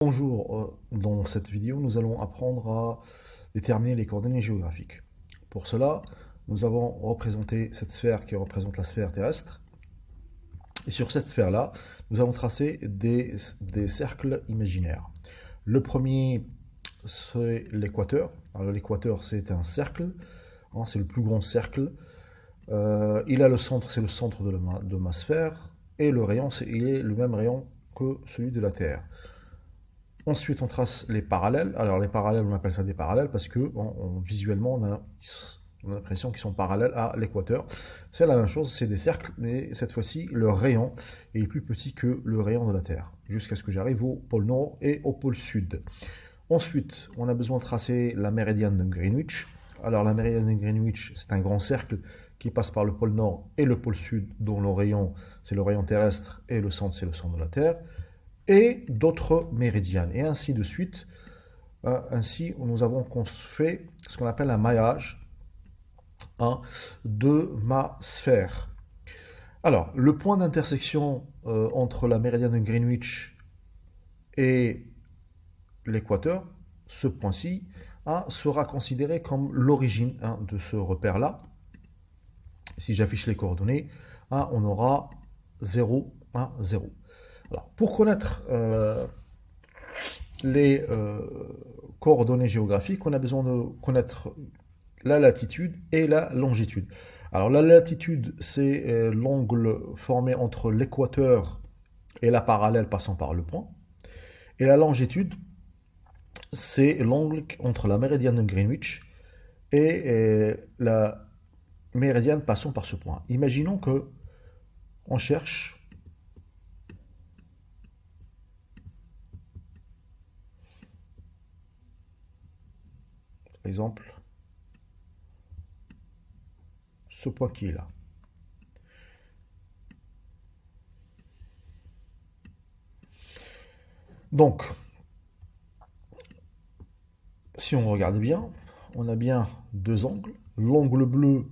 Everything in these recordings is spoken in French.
Bonjour, dans cette vidéo, nous allons apprendre à déterminer les coordonnées géographiques. Pour cela, nous avons représenté cette sphère qui représente la sphère terrestre. Et sur cette sphère-là, nous allons tracer des cercles imaginaires. Le premier, c'est l'équateur. Alors l'équateur, c'est un cercle, hein, c'est le plus grand cercle. Il a le centre, c'est le centre de ma sphère. Et le rayon, il est le même rayon que celui de la Terre. Ensuite, on trace les parallèles. Alors, les parallèles, on appelle ça des parallèles parce que visuellement, on a l'impression qu'ils sont parallèles à l'équateur. C'est la même chose, c'est des cercles, mais cette fois-ci, le rayon est plus petit que le rayon de la Terre, jusqu'à ce que j'arrive au pôle Nord et au pôle Sud. Ensuite, on a besoin de tracer la méridienne de Greenwich. Alors, la méridienne de Greenwich, c'est un grand cercle qui passe par le pôle Nord et le pôle Sud, dont le rayon, c'est le rayon terrestre, et le centre, c'est le centre de la Terre, et d'autres méridiennes, et ainsi de suite. Ainsi, nous avons fait ce qu'on appelle un maillage, hein, de ma sphère. Alors, le point d'intersection entre la méridienne de Greenwich et l'équateur, ce point-ci, hein, sera considéré comme l'origine, hein, de ce repère-là. Si j'affiche les coordonnées, hein, on aura 0, 1, 0. Alors, pour connaître les coordonnées géographiques, on a besoin de connaître la latitude et la longitude. Alors, la latitude, c'est l'angle formé entre l'équateur et la parallèle passant par le point. Et la longitude, c'est l'angle entre la méridienne de Greenwich et la méridienne passant par ce point. Imaginons que on cherche par exemple ce point qui est là. Donc, si on regarde bien, on a bien deux angles. L'angle bleu,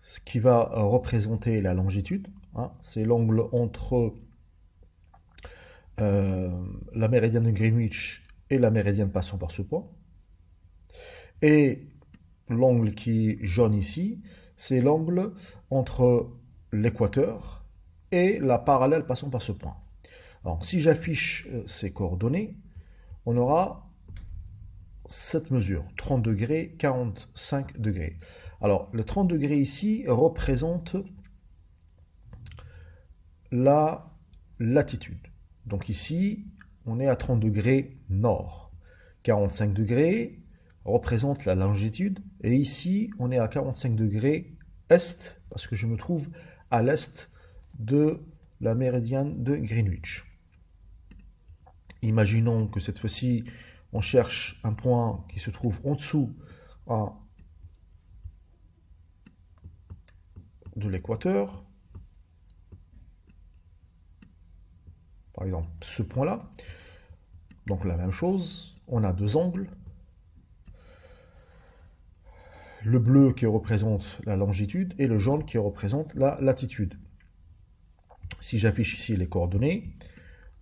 ce qui va représenter la longitude, hein, c'est l'angle entre la méridienne de Greenwich et la méridienne passant par ce point. Et l'angle qui est jaune ici, c'est l'angle entre l'équateur et la parallèle passant par ce point. Alors, si j'affiche ces coordonnées, on aura cette mesure, 30 degrés, 45 degrés. Alors, le 30 degrés ici représente la latitude. Donc ici, on est à 30 degrés nord. 45 degrés représente la longitude. Et ici, on est à 45 degrés est, parce que je me trouve à l'est de la méridienne de Greenwich. Imaginons que cette fois-ci, on cherche un point qui se trouve en dessous de l'équateur. Par exemple, ce point-là. Donc la même chose, on a deux angles. Le bleu qui représente la longitude et le jaune qui représente la latitude. Si j'affiche ici les coordonnées,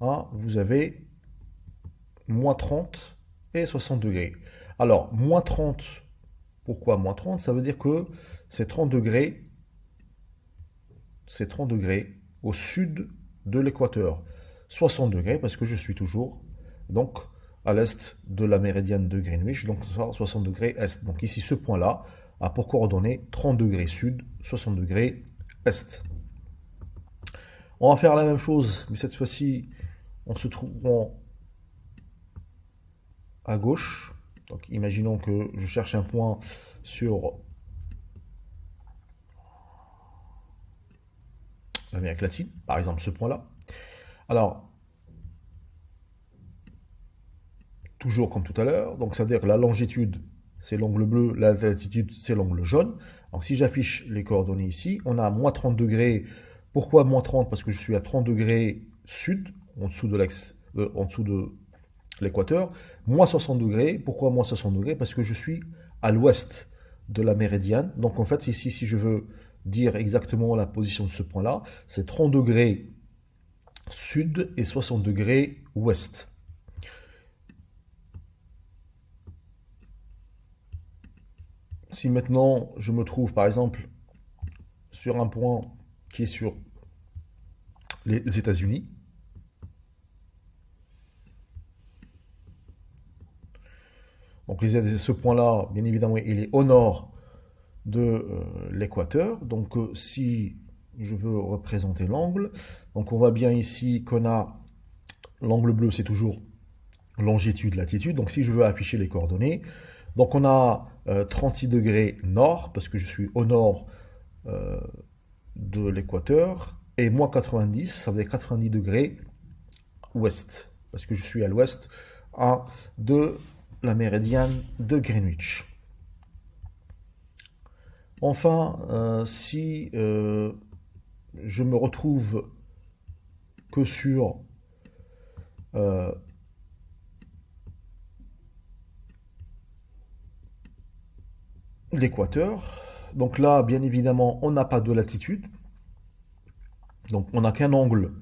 hein, vous avez moins 30 et 60 degrés. Alors, moins 30, pourquoi moins 30? Ça veut dire que c'est 30 degrés au sud de l'équateur. 60 degrés parce que je suis toujours donc à l'est de la méridienne de Greenwich, donc 60 degrés est. Donc ici, ce point-là a pour coordonnées 30 degrés sud, 60 degrés est. On va faire la même chose, mais cette fois-ci, on se trouve à gauche. Donc imaginons que je cherche un point sur l'Amérique latine, par exemple ce point-là. Alors, toujours comme tout à l'heure, donc ça veut dire que la longitude, c'est l'angle bleu, la latitude, c'est l'angle jaune. Donc si j'affiche les coordonnées ici, on a moins 30 degrés. Pourquoi moins 30? Parce que je suis à 30 degrés sud, en dessous de l'équateur. Moins 60 degrés. Pourquoi moins 60 degrés? Parce que je suis à l'ouest de la méridienne. Donc en fait, ici, si je veux dire exactement la position de ce point-là, c'est 30 degrés sud et 60 degrés ouest. si maintenant je me trouve par exemple sur un point qui est sur les États-Unis, donc ce point-là, bien évidemment, il est au nord de l'équateur. Donc si je veux représenter l'angle, donc on voit bien ici qu'on a l'angle bleu, c'est toujours longitude, latitude. Donc si je veux afficher les coordonnées, donc on a 36 degrés nord, parce que je suis au nord de l'équateur, et moins 90, ça veut dire 90 degrés ouest, parce que je suis à l'ouest de la méridienne de Greenwich. Enfin, si je me retrouve que sur l'équateur, donc là, bien évidemment, on n'a pas de latitude, donc on n'a qu'un angle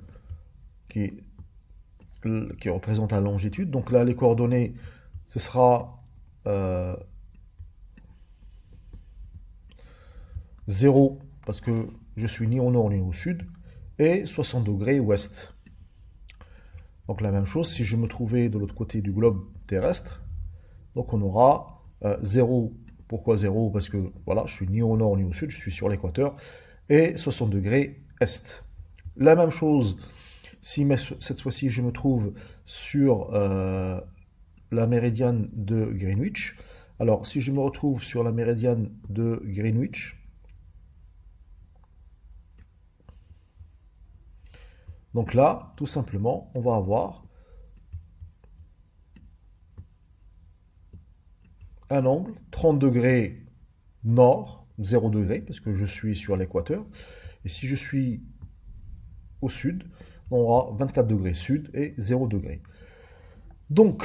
qui, qui représente la longitude. Donc là, les coordonnées, ce sera 0, parce que je suis ni au nord ni au sud, et 60 degrés ouest. Donc la même chose, si je me trouvais de l'autre côté du globe terrestre, donc on aura 0. Pourquoi 0? Parce que voilà, je suis ni au nord ni au sud, je suis sur l'équateur, et 60 degrés est. La même chose, si cette fois-ci je me trouve sur la méridienne de Greenwich. Alors si je me retrouve sur la méridienne de Greenwich, donc là, tout simplement, on va avoir un angle 30 degrés nord, 0 degré, parce que je suis sur l'équateur. Et si je suis au sud, on aura 24 degrés sud et 0 degré. Donc,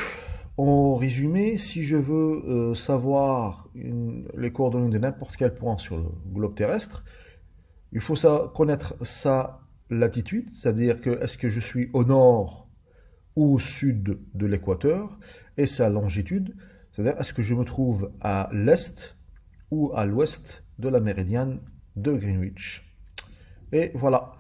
en résumé, si je veux savoir les coordonnées de n'importe quel point sur le globe terrestre, il faut connaître sa latitude, c'est-à-dire que est-ce que je suis au nord ou au sud de l'équateur, et sa longitude, c'est-à-dire est-ce que je me trouve à l'est ou à l'ouest de la méridienne de Greenwich. Et voilà.